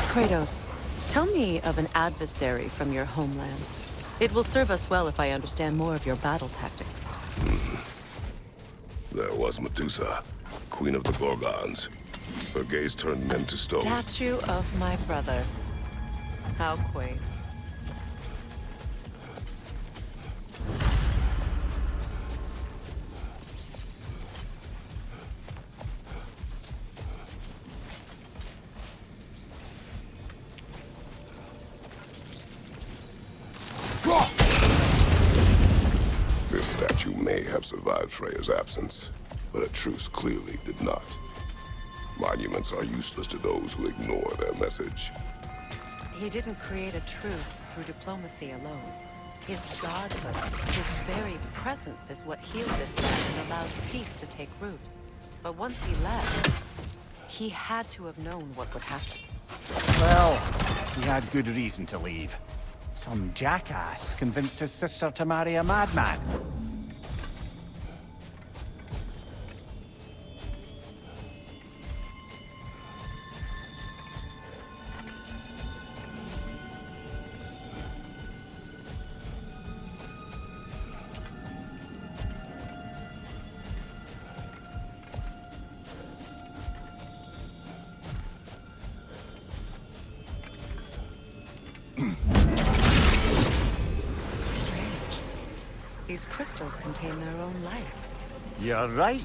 Kratos, tell me of an adversary from your homeland. It will serve us well if I understand more of your battle tactics. There was Medusa, queen of the Gorgons. Her gaze turned men to stone. Statue of my brother. How quaint. This statue may have survived Freya's absence, but a truce clearly did not. Monuments are useless to those who ignore their message. He didn't create a truce through diplomacy alone. His godhood, his very presence is what healed this land and allowed peace to take root. But once he left, he had to have known what would happen. Well, he had good reason to leave. Some jackass convinced his sister to marry a madman. These crystals contain their own life. You're right.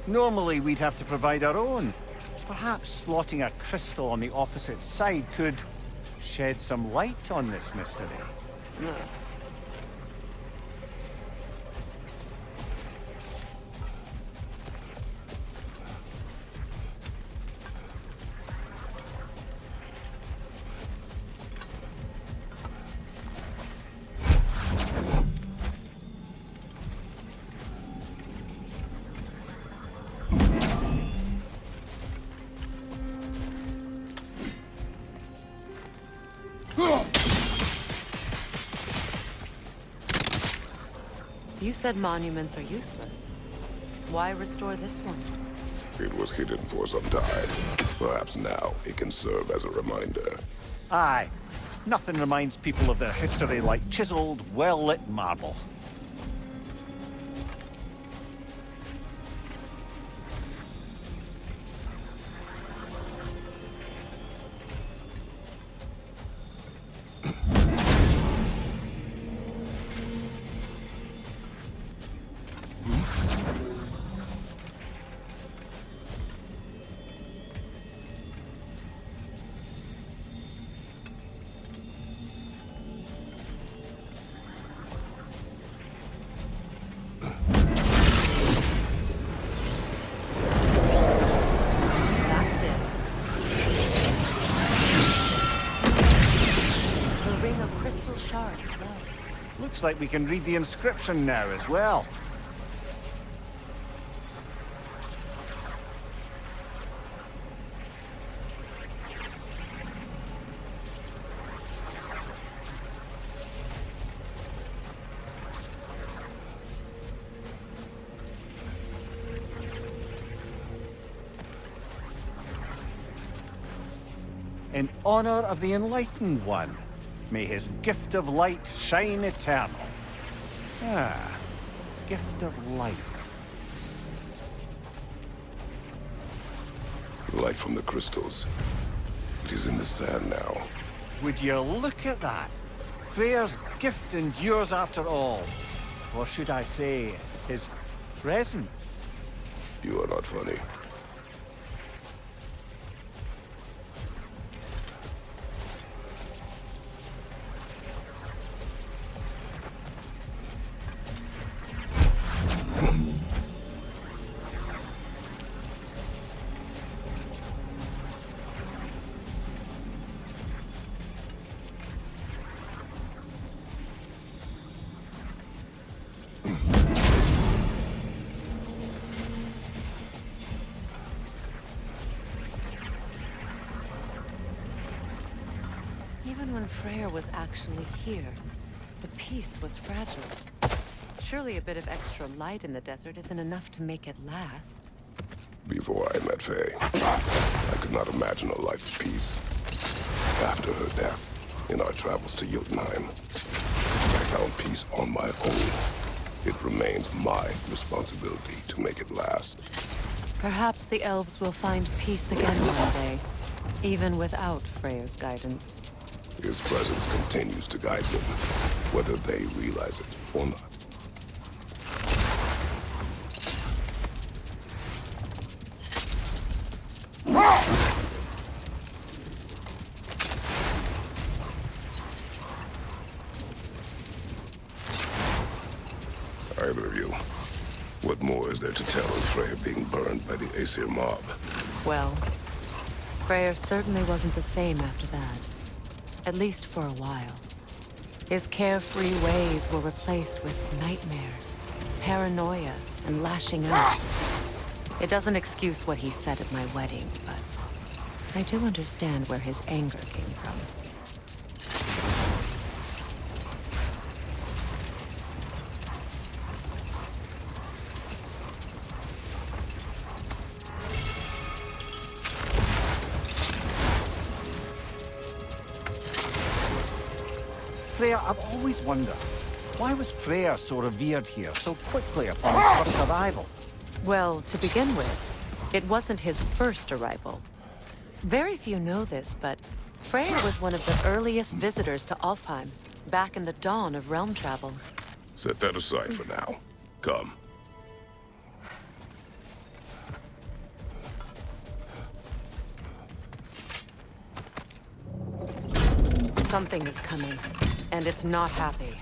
Normally we'd have to provide our own. Perhaps slotting a crystal on the opposite side could shed some light on this mystery. You said monuments are useless. Why restore this one? It was hidden for some time. Perhaps now it can serve as a reminder. Aye. Nothing reminds people of their history like chiseled, well-lit marble. Looks like we can read the inscription now as well. In honor of the Enlightened One, may his gift of light shine eternal. Ah, gift of light. Light from the crystals. It is in the sand now. Would you look at that? Freyr's gift endures after all. Or should I say, his presence? You are not funny. Even when Freyr was actually here, the peace was fragile. Surely a bit of extra light in the desert isn't enough to make it last. Before I met Faye, I could not imagine a life of peace. After her death, in our travels to Jotunheim, I found peace on my own. It remains my responsibility to make it last. Perhaps the elves will find peace again one day, even without Freyr's guidance. His presence continues to guide them, whether they realize it or not. Either of you, what more is there to tell of Freyr being burned by the Aesir mob? Well, Freyr certainly wasn't the same after that. At least for a while. His carefree ways were replaced with nightmares, paranoia, and lashing out. It doesn't excuse what he said at my wedding, but I do understand where his anger came from. Freya, I've always wondered, why was Freya so revered here so quickly upon his first arrival? Well, to begin with, it wasn't his first arrival. Very few know this, but Freyr was one of the earliest visitors to Alfheim, back in the dawn of realm travel. Set that aside for now. Come. Something is coming, and it's not happy.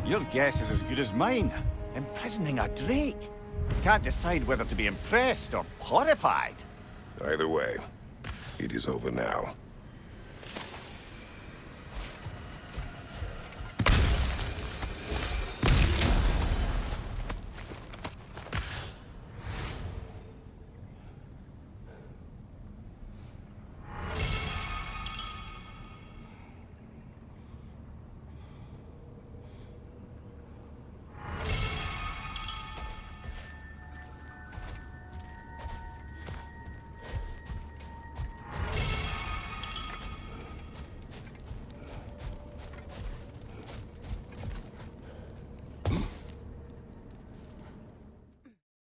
Your guess is as good as mine. Imprisoning a drake. Can't decide whether to be impressed or horrified. Either way, it is over now.